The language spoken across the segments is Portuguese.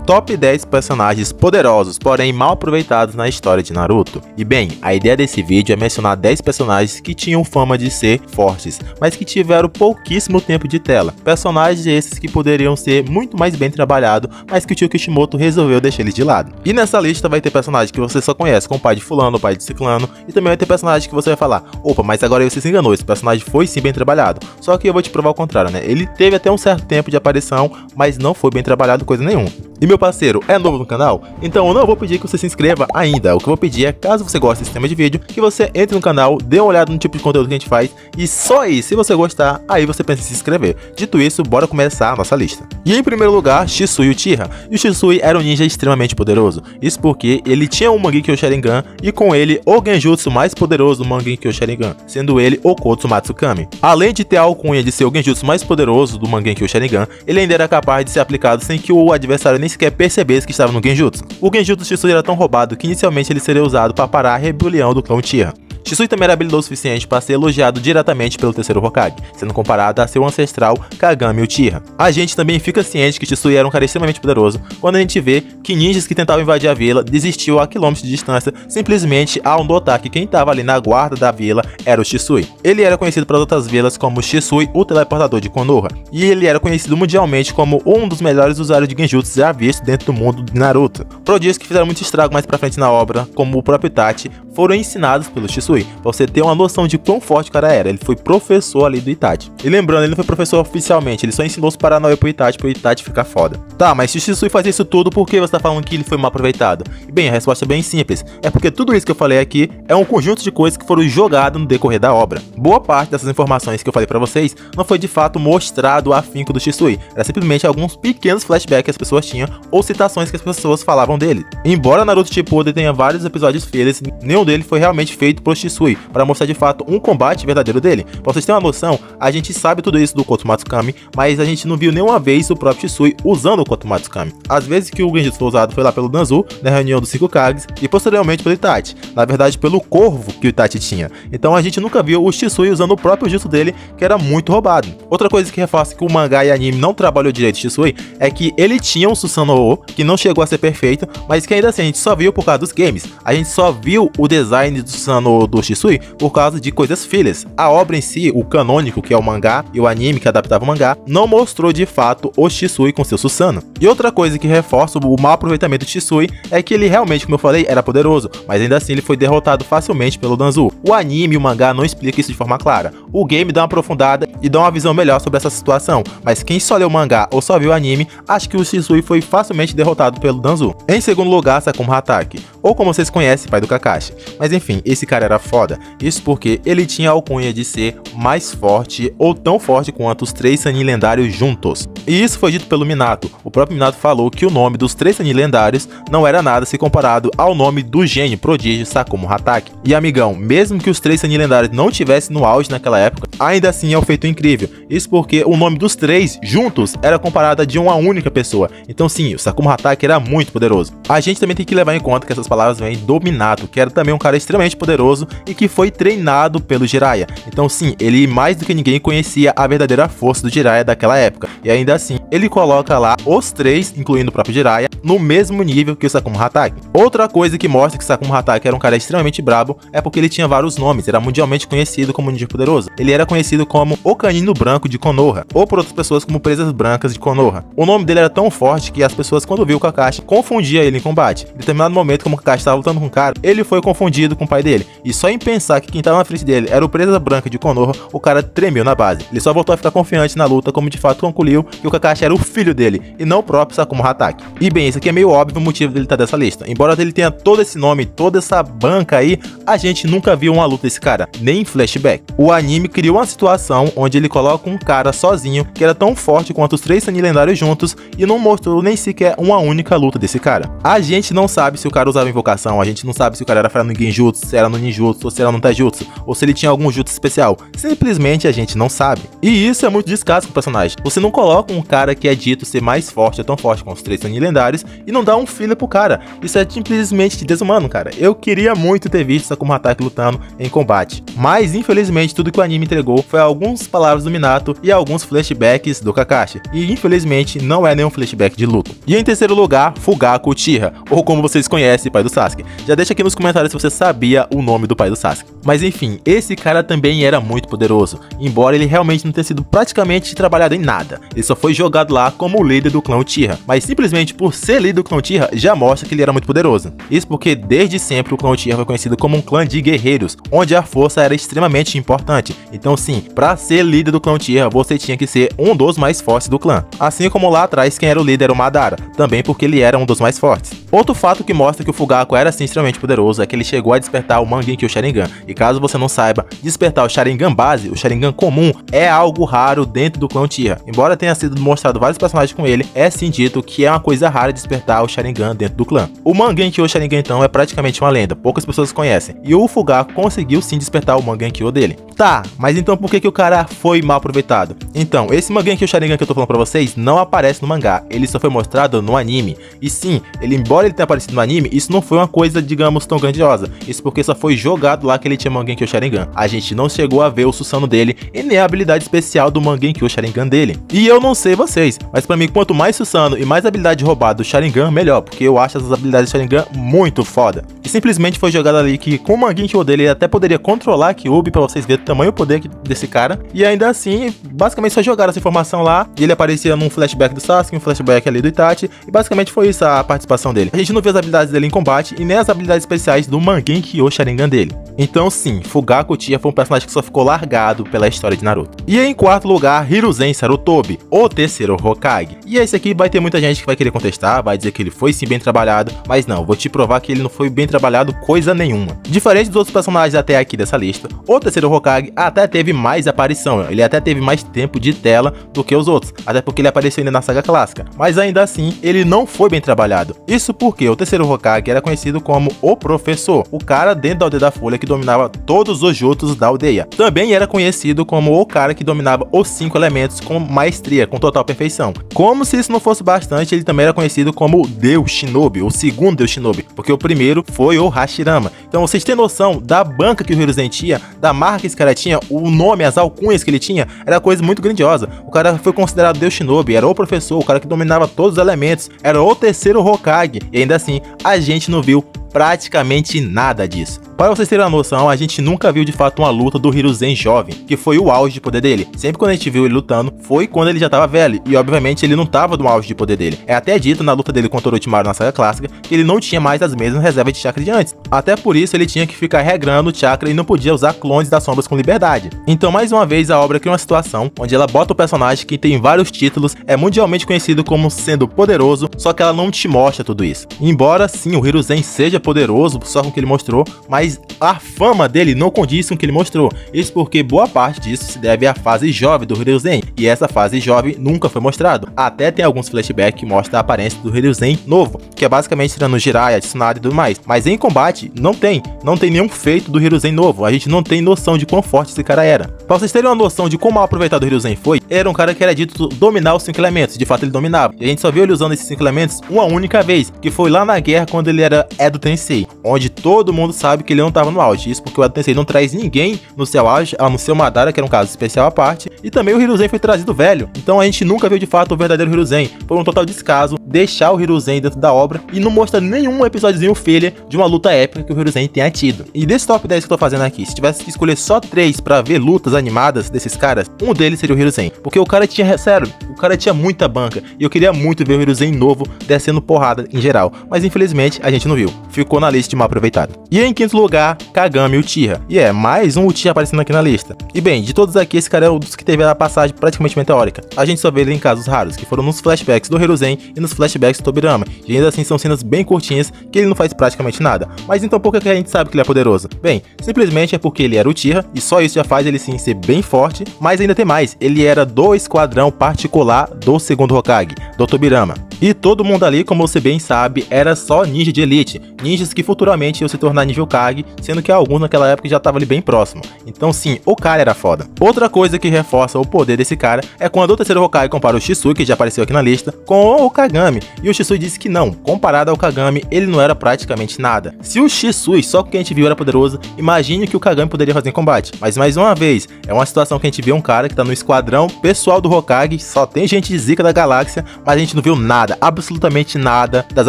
top 10 personagens poderosos, porém mal aproveitados na história de Naruto. E bem, a ideia desse vídeo é mencionar 10 personagens que tinham fama de ser fortes, mas que tiveram pouquíssimo tempo de tela. Personagens esses que poderiam ser muito mais bem trabalhados, mas que o tio Kishimoto resolveu deixar eles de lado. E nessa lista vai ter personagens que você só conhece, como o pai de fulano, o pai de ciclano, e também vai ter personagens que você vai falar, opa, mas agora aí você se enganou, esse personagem foi sim bem trabalhado. Só que eu vou te provar o contrário, né? Ele teve até um certo tempo de aparição, mas não foi bem trabalhado coisa nenhuma. E meu parceiro, é novo no canal? Então eu não vou pedir que você se inscreva ainda. O que eu vou pedir é, caso você goste desse tema de vídeo, que você entre no canal, dê uma olhada no tipo de conteúdo que a gente faz, e só aí, se você gostar, aí você pensa em se inscrever. Dito isso, bora começar a nossa lista. E em primeiro lugar, Shisui Uchiha. E o Shisui era um ninja extremamente poderoso. Isso porque ele tinha um Mangekyou Sharingan, e com ele, o genjutsu mais poderoso do Mangekyou Sharingan, sendo ele o Kotsumatsukami. Além de ter a alcunha de ser o genjutsu mais poderoso do Mangekyou Sharingan, ele ainda era capaz de ser aplicado sem que o adversário nem sequer percebesse que estava no genjutsu. O genjutsu Shisui era tão roubado que inicialmente ele seria usado para parar a rebelião do clã Uchiha. Shisui também era habilidoso o suficiente para ser elogiado diretamente pelo terceiro Hokage, sendo comparado a seu ancestral Kagami Uchiha. A gente também fica ciente que Shisui era um cara extremamente poderoso quando a gente vê que ninjas que tentavam invadir a vila desistiu a quilômetros de distância simplesmente ao notar que quem estava ali na guarda da vila era o Shisui. Ele era conhecido pelas outras vilas como Shisui, o teleportador de Konoha, e ele era conhecido mundialmente como um dos melhores usuários de genjutsu já visto dentro do mundo de Naruto. Prodígios que fizeram muito estrago mais pra frente na obra, como o próprio Itachi, foram ensinados pelo Shisui, pra você ter uma noção de quão forte o cara era. Ele foi professor ali do Itachi. E lembrando, ele não foi professor oficialmente, ele só ensinou os Paranauê pro Itachi ficar foda. Tá, mas se o Shisui fazia isso tudo, por que você tá falando que ele foi mal aproveitado? E bem, a resposta é bem simples. É porque tudo isso que eu falei aqui é um conjunto de coisas que foram jogadas no decorrer da obra. Boa parte dessas informações que eu falei pra vocês não foi de fato mostrado o afinco do Shisui. Era simplesmente alguns pequenos flashbacks que as pessoas tinham ou citações que as pessoas falavam dele. Embora Naruto Shippuden tenha vários episódios fillers, nenhum deles foi realmente feito pro Shisui, para mostrar de fato um combate verdadeiro dele. Pra vocês terem uma noção, a gente sabe tudo isso do Kotsumatsukami, mas a gente não viu nenhuma vez o próprio Shisui usando o Kotsumatsukami. Às vezes que o genjutsu foi usado foi lá pelo Danzo, na reunião dos 5 Kages, e posteriormente pelo Itachi, na verdade pelo corvo que o Itachi tinha. Então a gente nunca viu o Shisui usando o próprio jutsu dele, que era muito roubado. Outra coisa que reforça que o mangá e anime não trabalhou direito o Shisui, é que ele tinha um Susanoo, que não chegou a ser perfeito, mas que ainda assim a gente só viu por causa dos games. A gente só viu o design do Susanoo do Shisui por causa de coisas fillers. A obra em si, o canônico, que é o mangá, e o anime, que adaptava o mangá, não mostrou de fato o Shisui com seu Susanoo. E outra coisa que reforça o mau aproveitamento do Shisui é que ele realmente, como eu falei, era poderoso, mas ainda assim ele foi derrotado facilmente pelo Danzo. O anime e o mangá não explicam isso de forma clara. O game dá uma aprofundada e dá uma visão melhor sobre essa situação, mas quem só leu o mangá ou só viu o anime, acha que o Shisui foi facilmente derrotado pelo Danzo. Em segundo lugar, Sakuma Hatake, ou como vocês conhecem, pai do Kakashi. Mas enfim, esse cara era foda. Isso porque ele tinha a alcunha de ser mais forte ou tão forte quanto os 3 Sannin lendários juntos. E isso foi dito pelo Minato. O próprio Minato falou que o nome dos 3 Sannin lendários não era nada se comparado ao nome do gênio prodígio Sakuma Hatake. E amigão, mesmo que os 3 Sannin lendários não tivessem no auge naquela época, ainda assim é um feito incrível. Isso porque o nome dos 3 juntos era comparado a de uma única pessoa. Então sim, o Sakuma Hatake era muito poderoso. A gente também tem que levar em conta que essas palavras vêm do Minato, que era também um cara extremamente poderoso e que foi treinado pelo Jiraiya. Então sim, ele mais do que ninguém conhecia a verdadeira força do Jiraiya daquela época. E ainda assim, ele coloca lá os 3, incluindo o próprio Jiraiya, no mesmo nível que o Sakuma Hatake. Outra coisa que mostra que Sakuma Hatake era um cara extremamente brabo é porque ele tinha vários nomes, era mundialmente conhecido como ninja poderoso. Ele era conhecido como o Canino Branco de Konoha, ou por outras pessoas como Presas Brancas de Konoha. O nome dele era tão forte que as pessoas, quando viu o Kakashi, confundiam ele em combate. Em determinado momento, como o Kakashi estava lutando com o cara, ele foi confundido com o pai dele. E só em pensar que quem estava na frente dele era o Presa Branca de Konoha, o cara tremeu na base. Ele só voltou a ficar confiante na luta, como de fato concluiu que o Kakashi era o filho dele, e não o próprio Sakuma Hatake. E bem, isso aqui é meio óbvio o motivo dele estar dessa lista. Embora ele tenha todo esse nome, toda essa banca aí, a gente nunca viu uma luta desse cara, nem em flashback. O anime criou uma situação onde ele coloca um cara sozinho, que era tão forte quanto os 3 Sannin lendários juntos, e não mostrou nem sequer uma única luta desse cara. A gente não sabe se o cara usava invocação, a gente não sabe se o cara era fraco no genjutsu, se era no ninjutsu, ou se era no taijutsu, ou se ele tinha algum jutsu especial. Simplesmente a gente não sabe. E isso é muito descaso com o personagem. Você não coloca um cara cara que é dito ser mais forte, é tão forte com os 3 Chunin lendários, e não dá um filler pro cara. Isso é simplesmente desumano, cara. Eu queria muito ter visto Sakuma Hatake lutando em combate, mas infelizmente tudo que o anime entregou foi algumas palavras do Minato e alguns flashbacks do Kakashi, e infelizmente não é nenhum flashback de luta. E em terceiro lugar, Fugaku Uchiha, ou como vocês conhecem, pai do Sasuke. Já deixa aqui nos comentários se você sabia o nome do pai do Sasuke. Mas enfim, esse cara também era muito poderoso, embora ele realmente não tenha sido praticamente trabalhado em nada. Ele só foi jogado lá como o líder do clã Uchiha, mas simplesmente por ser líder do clã Uchiha já mostra que ele era muito poderoso. Isso porque desde sempre o clã Uchiha foi conhecido como um clã de guerreiros, onde a força era extremamente importante. Então sim, para ser líder do clã Uchiha você tinha que ser um dos mais fortes do clã. Assim como lá atrás quem era o líder era o Madara, também porque ele era um dos mais fortes. Outro fato que mostra que o Fugaku era sim extremamente poderoso é que ele chegou a despertar o Mangekyou Sharingan. E caso você não saiba, despertar o Sharingan base, o Sharingan comum, é algo raro dentro do clã Uchiha. Embora tenha sido mostrado vários personagens com ele, é sim dito que é uma coisa rara despertar o Sharingan dentro do clã. O Mangekyou Sharingan então é praticamente uma lenda, poucas pessoas conhecem. E o Fugaku conseguiu sim despertar o Mangekyou dele. Tá, mas então por que o cara foi mal aproveitado? Então, esse Mangekyou Sharingan que eu tô falando pra vocês não aparece no mangá, ele só foi mostrado no anime. E sim, embora ele tenha aparecido no anime, isso não foi uma coisa, digamos, tão grandiosa. Isso porque só foi jogado lá que ele tinha Mangekyou Sharingan. A gente não chegou a ver o Susanoo dele e nem a habilidade especial do Mangekyou Sharingan dele. E eu não sei vocês, mas pra mim, quanto mais Susanoo e mais habilidade roubada do Sharingan, melhor, porque eu acho essas habilidades do Sharingan muito foda. E simplesmente foi jogado ali que com o Mangekyou dele, ele até poderia controlar a Kyuubi pra vocês verem o tamanho e o poder desse cara. E ainda assim, basicamente só jogaram essa informação lá, e ele aparecia num flashback do Sasuke, um flashback ali do Itachi, e basicamente foi isso a participação dele. A gente não viu as habilidades dele em combate e nem as habilidades especiais do Mangekyou Sharingan dele. Então sim, Fugaku Uchiha foi um personagem que só ficou largado pela história de Naruto. E em quarto lugar, Hiruzen Sarutobi, o terceiro Hokage. E esse aqui vai ter muita gente que vai querer contestar, vai dizer que ele foi sim bem trabalhado, mas não, vou te provar que ele não foi bem trabalhado coisa nenhuma. Diferente dos outros personagens até aqui dessa lista, o terceiro Hokage até teve mais aparição, ele até teve mais tempo de tela do que os outros, até porque ele apareceu ainda na saga clássica, mas ainda assim, ele não foi bem trabalhado. Isso porque o terceiro Hokage era conhecido como o professor, o cara dentro da aldeia da Folha que dominava todos os jutsus da aldeia. Também era conhecido como o cara que dominava os 5 elementos com maestria, com total perfeição. Como se isso não fosse bastante, ele também era conhecido como Deus Shinobi, o segundo Deus Shinobi, porque o primeiro foi o Hashirama. Então vocês têm noção da banca que o Hiruzen tinha, da marca que esse cara tinha, o nome, as alcunhas que ele tinha, era coisa muito grandiosa. O cara foi considerado Deus Shinobi, era o professor, o cara que dominava todos os elementos, era o terceiro Hokage, e ainda assim, a gente não viu praticamente nada disso. Para vocês terem uma noção, a gente nunca viu de fato uma luta do Hiruzen jovem, que foi o auge de poder dele. Sempre quando a gente viu ele lutando, foi quando ele já estava velho, e obviamente ele não estava no auge de poder dele. É até dito na luta dele contra o Orochimaru na saga clássica, que ele não tinha mais as mesmas reservas de chakra de antes. Até por isso ele tinha que ficar regrando o chakra e não podia usar clones das sombras com liberdade. Então mais uma vez a obra cria uma situação onde ela bota o personagem que tem vários títulos, é mundialmente conhecido como sendo poderoso, só que ela não te mostra tudo isso. Embora sim o Hiruzen seja poderoso só com o que ele mostrou, mas a fama dele não condiz com o que ele mostrou. Isso porque boa parte disso se deve à fase jovem do Hiruzen, e essa fase jovem nunca foi mostrado. Até tem alguns flashbacks que mostram a aparência do Hiruzen novo, que é basicamente tirando Jiraiya, Tsunade e tudo mais. Mas em combate não tem nenhum feito do Hiruzen novo. A gente não tem noção de quão forte esse cara era. Pra vocês terem uma noção de como mal aproveitado o Hiruzen foi, era um cara que era dito dominar os 5 elementos. De fato ele dominava, e a gente só viu ele usando esses 5 elementos uma única vez, que foi lá na guerra quando ele era Edo Tensei, onde todo mundo sabe que ele não estava no auge. Isso porque o Edo Tensei não traz ninguém no seu auge, a não ser o Madara, que era um caso especial à parte, e também o Hiruzen foi trazido velho. Então a gente nunca viu de fato o verdadeiro Hiruzen. Foi um total descaso deixar o Hiruzen dentro da obra e não mostra nenhum episódiozinho filler de uma luta épica que o Hiruzen tenha tido. E desse top 10 que eu tô fazendo aqui, se tivesse que escolher só 3 pra ver lutas animadas desses caras, um deles seria o Hiruzen, porque o cara tinha, sério, o cara tinha muita banca, e eu queria muito ver o Hiruzen novo descendo porrada em geral, mas infelizmente a gente não viu, ficou na lista de mal aproveitado. E em quinto lugar, Kagami Uchiha, e mais um Uchiha aparecendo aqui na lista. E bem, de todos aqui, esse cara é um dos que teve a passagem praticamente meteórica. A gente só vê ele em casos raros, que foram nos flashbacks do Hiruzen e nos flashbacks do Tobirama, e ainda assim são cenas bem curtinhas que ele não faz praticamente nada. Mas então por que a gente sabe que ele é poderoso? Bem, simplesmente é porque ele era Uchiha, e só isso já faz ele sim ser bem forte, mas ainda tem mais, ele era do esquadrão particular do segundo Hokage, do Tobirama. E todo mundo ali, como você bem sabe, era só ninja de elite, ninjas que futuramente iam se tornar nível Kage, sendo que alguns naquela época já estavam ali bem próximo. Então sim, o cara era foda. Outra coisa que reforça o poder desse cara é quando o terceiro Hokage compara o Shisui, que já apareceu aqui na lista, com o Kagami, e o Shisui disse que não, comparado ao Kagami, ele não era praticamente nada. Se o Shisui, só que a gente viu, era poderoso, imagine o que o Kagami poderia fazer em combate. Mas mais uma vez, é uma situação que a gente vê um cara que tá no esquadrão pessoal do Hokage, só tem gente zica da galáxia, mas a gente não viu nada, absolutamente nada das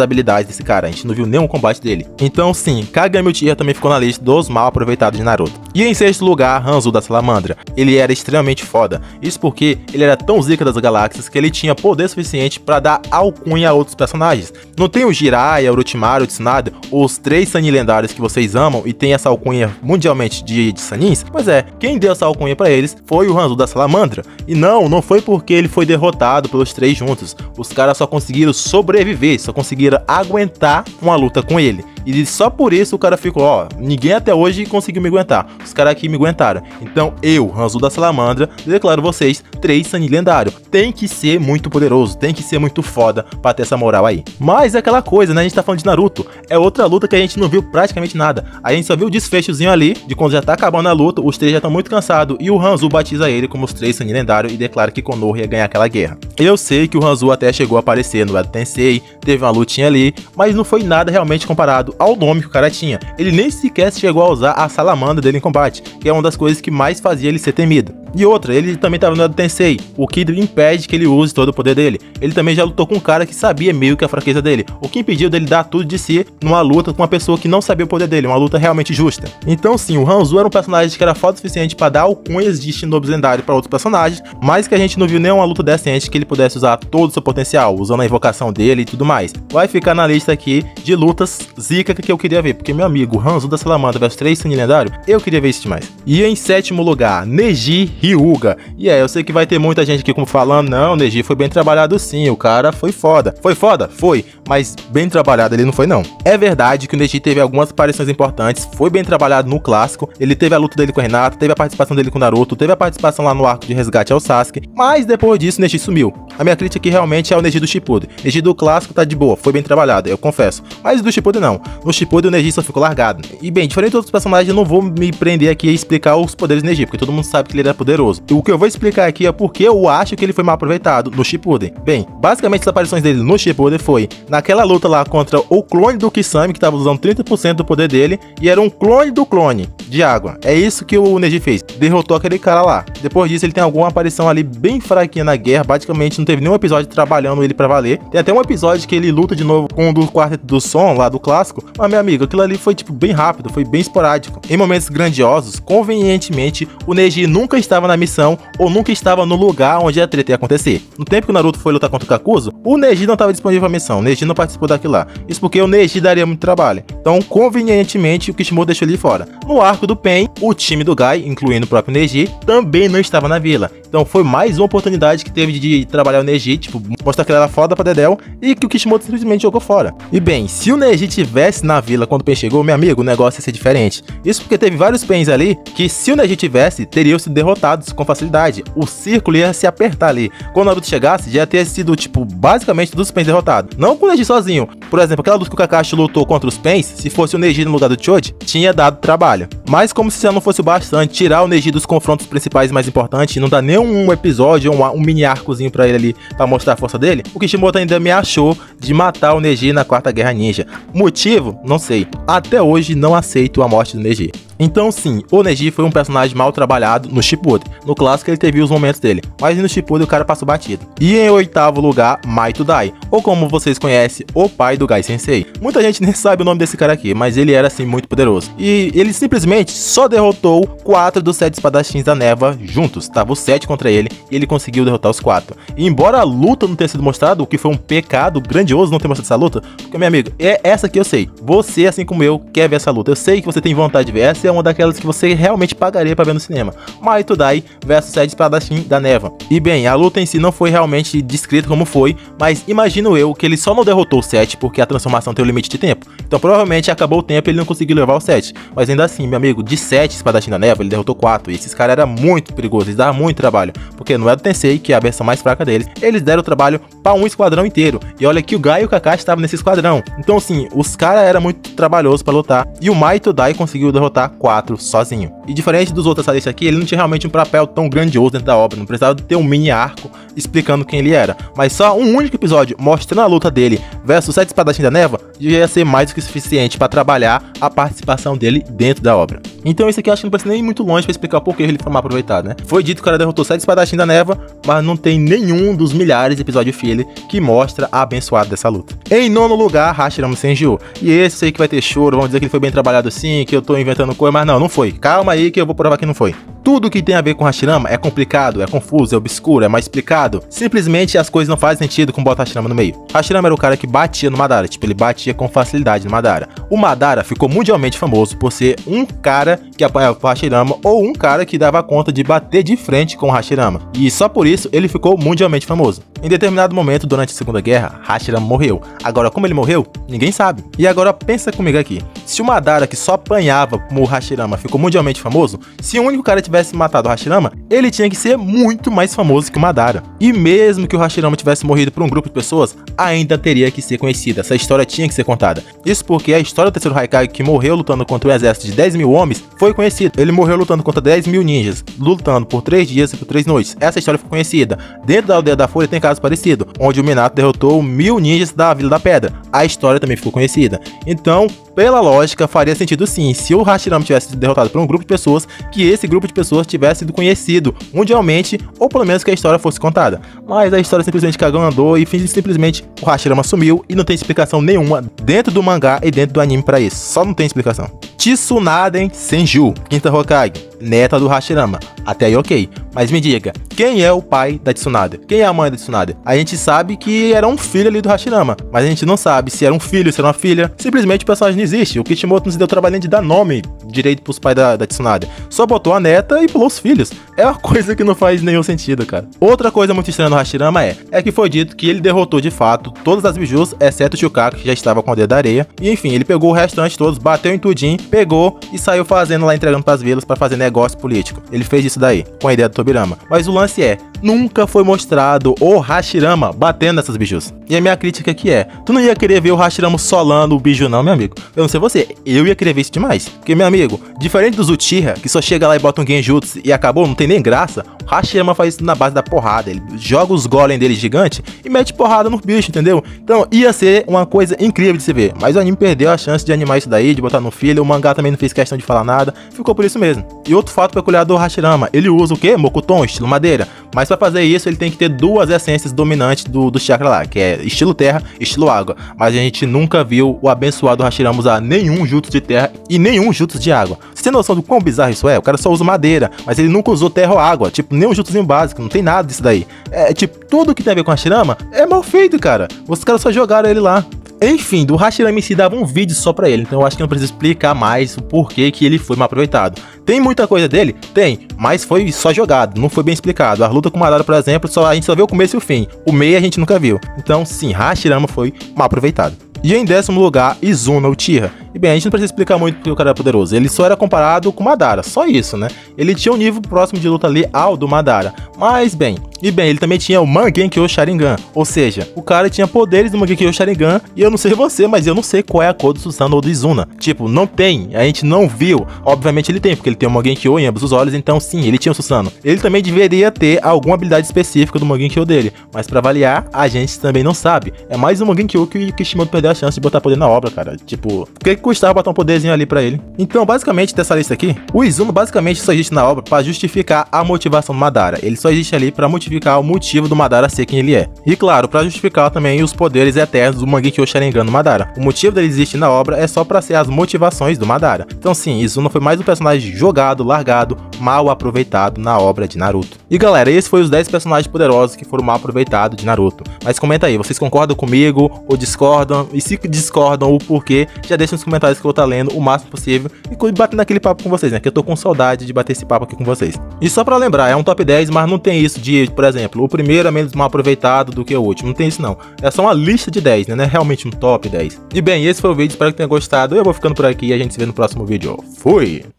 habilidades desse cara, a gente não viu nenhum combate dele. Então sim, Kagami Uchiha também ficou na lista dos mal aproveitados de Naruto. E em sexto lugar, Hanzo da Salamandra. Ele era extremamente foda, isso porque ele era tão zica das galáxias que ele tinha poder suficiente para dar alcunha a outros personagens. Não tem o Jiraiya, o Orochimaru, o Tsunade, os 3 Sannin lendários que vocês amam e tem essa alcunha mundialmente de Sannins? Pois é, quem deu essa alcunha para eles foi o Hanzo da Salamandra. E não foi porque ele foi derrotado pelos 3 juntos. Os caras só conseguiram sobreviver, só conseguiram aguentar uma luta com ele. E só por isso o cara ficou, ó, ninguém até hoje conseguiu me aguentar. Os caras aqui me aguentaram. Então eu, Hanzo da Salamandra, declaro vocês 3 Sannin lendário. Tem que ser muito poderoso, tem que ser muito foda pra ter essa moral aí. Mas é aquela coisa, né? A gente tá falando de Naruto. É outra luta que a gente não viu praticamente nada. A gente só viu o desfechozinho ali, de quando já tá acabando a luta, os 3 já estão muito cansados. E o Hanzo batiza ele como os 3 Sannin lendário e declara que Konoha ia ganhar aquela guerra. Eu sei que o Hanzo até chegou a aparecer no Edo Tensei, teve uma lutinha ali, mas não foi nada realmente comparado ao nome que o cara tinha. Ele nem sequer chegou a usar a salamandra dele em combate, que é uma das coisas que mais fazia ele ser temido. E outra, ele também estava no Edo Tensei, o que impede que ele use todo o poder dele. Ele também já lutou com um cara que sabia meio que a fraqueza dele, o que impediu dele dar tudo de si numa luta com uma pessoa que não sabia o poder dele, uma luta realmente justa. Então sim, o Hanzo era um personagem que era foda o suficiente para dar alcunhas de shinobis lendários para outros personagens, mas que a gente não viu nenhuma luta decente que ele pudesse usar todo o seu potencial, usando a invocação dele e tudo mais. Vai ficar na lista aqui de lutas zica que eu queria ver, porque meu amigo, Hanzo da Salamandra vs 3 Sannin lendário, eu queria ver isso demais. E em sétimo lugar, Neji Hyuga. E eu sei que vai ter muita gente aqui como falando, não, Neji foi bem trabalhado sim, o cara foi foda. Foi foda? Foi, mas bem trabalhado ele não foi não. É verdade que o Neji teve algumas aparições importantes, foi bem trabalhado no clássico, ele teve a luta dele com o Hinata, teve a participação dele com o Naruto, teve a participação lá no arco de resgate ao Sasuke, mas depois disso o Neji sumiu. A minha crítica aqui realmente é o Neji do Shippuden. Neji do clássico tá de boa, foi bem trabalhado, eu confesso, mas do Shippuden não. No Shippuden o Neji só ficou largado. E bem, diferente de outros personagens, eu não vou me prender aqui a explicar os poderes do Neji, porque todo mundo sabe que ele era poderoso. E o que eu vou explicar aqui é porque eu acho que ele foi mal aproveitado no Shippuden. Bem, basicamente as aparições dele no Shippuden foi naquela luta lá contra o clone do Kisame, que tava usando 30% do poder dele, e era um clone do clone de água. É isso que o Neji fez, derrotou aquele cara lá. Depois disso ele tem alguma aparição ali bem fraquinha na guerra, basicamente não teve nenhum episódio trabalhando ele pra valer. Tem até um episódio que ele luta de novo com um do quarteto do som lá do clássico, mas meu amigo, aquilo ali foi tipo bem rápido, foi bem esporádico. Em momentos grandiosos, convenientemente, o Neji nunca estava na missão ou nunca estava no lugar onde a treta ia acontecer. No tempo que o Naruto foi lutar contra o Kakuzu, o Neji não estava disponível pra missão, o Neji não participou daquilo lá. Isso porque o Neji daria muito trabalho. Então, convenientemente, o Kishimoto deixou ele fora. No arco do Pain, o time do Gai, incluindo o próprio Neji, também não estava na vila. Então foi mais uma oportunidade que teve de trabalhar o Neji, tipo, mostrar que ele era foda pra Dedéu e que o Kishimoto simplesmente jogou fora. E bem, se o Neji tivesse na vila quando o Pain chegou, meu amigo, o negócio ia ser diferente. Isso porque teve vários Pains ali que, se o Neji tivesse, teriam sido derrotados com facilidade. O círculo ia se apertar ali. Quando o Naruto chegasse, já ia ter sido, tipo, basicamente dos Pains derrotados. Não com o Neji sozinho. Por exemplo, aquela luta que o Kakashi lutou contra os Pains, se fosse o Neji no lugar do Choji, tinha dado trabalho. Mas como se já não fosse o bastante tirar o Neji dos confrontos principais mais importantes e não dar nenhum episódio, um mini arcozinho pra ele ali, pra mostrar a força dele, o Kishimoto ainda me achou de matar o Neji na Quarta Guerra Ninja. Motivo? Não sei. Até hoje não aceito a morte do Neji. Então sim, o Neji foi um personagem mal trabalhado no Shippuden. No clássico ele teve os momentos dele, mas no Shippuden o cara passou batido. E em oitavo lugar, Maito Dai, ou como vocês conhecem, o pai do Gai Sensei. Muita gente nem sabe o nome desse cara aqui, mas ele era assim muito poderoso. E ele simplesmente só derrotou 4 dos 7 espadachins da Neva juntos. Tava os 7 contra ele e ele conseguiu derrotar os 4. E embora a luta não tenha sido mostrada, o que foi um pecado grandioso não ter mostrado essa luta, porque meu amigo, é essa que eu sei. Você, assim como eu, quer ver essa luta. Eu sei que você tem vontade de ver, essa é uma daquelas que você realmente pagaria pra ver no cinema. Maito Dai versus 7 espadachins da Neva. E bem, a luta em si não foi realmente descrita como foi, mas imagino eu que ele só não derrotou o 7 porque a transformação tem o limite de tempo. Então provavelmente acabou o tempo e ele não conseguiu levar o 7. Mas ainda assim, meu amigo, de 7 espadachim da névoa, ele derrotou 4. E esses caras eram muito perigosos, eles davam muito trabalho. Porque no Edo Tensei, que é a versão mais fraca deles, eles deram trabalho pra um esquadrão inteiro. E olha que o Guy e o Kakashi estavam nesse esquadrão. Então assim, os caras eram muito trabalhosos pra lutar. E o Mai Todai conseguiu derrotar 4 sozinho. E diferente dos outros alistas aqui, ele não tinha realmente um papel tão grandioso dentro da obra. Não precisava ter um mini arco explicando quem ele era. Mas só um único episódio mostrando a luta dele versus 7 espadachim da névoa já ia ser mais do que suficiente para trabalhar a participação dele dentro da obra. Então isso aqui eu acho que não precisa nem ir muito longe para explicar por que ele foi mal aproveitado, né? Foi dito que o cara derrotou 7 espadachim da névoa, mas não tem nenhum dos milhares de episódios filler que mostra a abençoada dessa luta. Em nono lugar, Hashirama Senju. E esse aí que vai ter choro, vamos dizer que ele foi bem trabalhado sim, que eu tô inventando coisa, mas não foi. Calma aí que eu vou provar que não foi. Tudo que tem a ver com Hashirama é complicado, é confuso, é obscuro, é mal explicado. Simplesmente as coisas não fazem sentido com bota Hashirama no meio. Hashirama era o cara que batia no Madara, tipo, ele batia com facilidade no Madara. O Madara ficou mundialmente famoso por ser um cara que apanhava o Hashirama ou um cara que dava conta de bater de frente com o Hashirama. E só por isso ele ficou mundialmente famoso. Em determinado momento, durante a Segunda Guerra, Hashirama morreu. Agora, como ele morreu, ninguém sabe. E agora pensa comigo aqui. Se o Madara, que só apanhava como o Hashirama, ficou mundialmente famoso, se o único cara tivesse matado o Hashirama, ele tinha que ser muito mais famoso que o Madara. E mesmo que o Hashirama tivesse morrido por um grupo de pessoas, ainda teria que ser conhecida. Essa história tinha que ser contada. Isso porque a história do terceiro Haikage, que morreu lutando contra um exército de 10 mil homens, foi conhecida. Ele morreu lutando contra 10 mil ninjas, lutando por 3 dias e por 3 noites. Essa história foi conhecida. Dentro da Aldeia da Folha tem caso parecido, onde o Minato derrotou 1000 ninjas da Vila da Pedra. A história também ficou conhecida. Então, pela lógica, faria sentido sim, se o Hashirama tivesse sido derrotado por um grupo de pessoas, que esse grupo de pessoas tivesse sido conhecido mundialmente, ou pelo menos que a história fosse contada. Mas a história simplesmente cagou, andou e simplesmente o Hashirama sumiu e não tem explicação nenhuma dentro do mangá e dentro do anime pra isso. Só não tem explicação. Tsunaden Senju, quinta Hokage, neta do Hashirama. Até aí ok, mas me diga, quem é o pai da Tsunade? Quem é a mãe da Tsunade? A gente sabe que era um filho ali do Hashirama, mas a gente não sabe se era um filho, se era uma filha. Simplesmente o personagem não existe. O Kishimoto não se deu trabalho nem de dar nome direito pros pais da Tsunade. Só botou a neta e pulou os filhos. É uma coisa que não faz nenhum sentido, cara. Outra coisa muito estranha no Hashirama é que foi dito que ele derrotou de fato todas as bijus, exceto o Shukaku, que já estava com o dedo da areia. E enfim, ele pegou o restante todos, bateu em tudinho, pegou e saiu fazendo lá, entregando pras vilas pra fazer negócio político. Ele fez isso daí, com a ideia do Tobirama. Mas o lance é, nunca foi mostrado o Hashirama batendo nessas bijus. E a minha crítica aqui é, tu não ia querer ver o Hashirama solando o biju não, meu amigo? Eu não sei você, eu ia querer ver isso demais. Porque, meu amigo, diferente dos Uchiha, que só chega lá e bota um genjutsu e acabou, não tem nem graça, o Hashirama faz isso na base da porrada. Ele joga os golem dele gigante e mete porrada no bicho, entendeu? Então ia ser uma coisa incrível de se ver. Mas o anime perdeu a chance de animar isso daí, de botar no filler. O mangá também não fez questão de falar nada, ficou por isso mesmo. E outro fato peculiar do Hashirama, ele usa o quê? Mokuton, estilo madeira. Mas pra fazer isso ele tem que ter duas essências dominantes do chakra lá, que é estilo terra e estilo água. Mas a gente nunca viu o abençoado Hashirama usar nenhum jutsu de terra e nenhum jutsu de água. Você tem noção do quão bizarro isso é? O cara só usa madeira, mas ele nunca usou terra ou água. Tipo, nem um jutsuzinho básico, não tem nada disso daí. É tipo, tudo que tem a ver com Hashirama é mal feito, cara. Os caras só jogaram ele lá. Enfim, do Hashirama em si dava um vídeo só pra ele, então eu acho que não preciso explicar mais o porquê que ele foi mal aproveitado. Tem muita coisa dele? Tem, mas foi só jogado, não foi bem explicado. A luta com o Madara, por exemplo, a gente só viu o começo e o fim. O meio a gente nunca viu. Então sim, Hashirama foi mal aproveitado. E em 10º lugar, Izuna Uchiha. E bem, a gente não precisa explicar muito porque o cara é poderoso. Ele só era comparado com o Madara, só isso, né? Ele tinha um nível próximo de luta ali ao do Madara. Mas bem, ele também tinha o Mangekyou Sharingan. Ou seja, o cara tinha poderes do Mangekyou Sharingan. E eu não sei você, mas eu não sei qual é a cor do Susanoo ou do Izuna. Tipo, não tem, a gente não viu. Obviamente ele tem, porque ele tem o Mangekyou em ambos os olhos. Então sim, ele tinha o Susanoo. Ele também deveria ter alguma habilidade específica do Mangekyou dele. Mas pra avaliar, a gente também não sabe. É mais um Mangekyou que o Kishimoto perdeu a chance de botar poder na obra, cara. Tipo, o que custava botar um poderzinho ali pra ele? Então, basicamente, dessa lista aqui, o Izuna basicamente só existe na obra pra justificar a motivação do Madara. Ele só existe ali pra modificar o motivo do Madara ser quem ele é. E claro, pra justificar também os poderes eternos do Mangekyou Sharingan do Madara. O motivo dele existir na obra é só pra ser as motivações do Madara. Então sim, Izuna foi mais um personagem jogado, largado, mal aproveitado na obra de Naruto. E galera, esse foi os 10 personagens poderosos que foram mal aproveitados de Naruto. Mas comenta aí, vocês concordam comigo ou discordam? E se discordam, o porquê, já deixa nos comentários comentários que eu vou estar lendo o máximo possível e batendo aquele papo com vocês, né? Que eu tô com saudade de bater esse papo aqui com vocês. E só pra lembrar, é um top 10, mas não tem isso de, por exemplo, o primeiro é menos mal aproveitado do que o último. Não tem isso não. É só uma lista de 10, né? Não é realmente um top 10. E bem, esse foi o vídeo, espero que tenha gostado. Eu vou ficando por aqui e a gente se vê no próximo vídeo. Fui!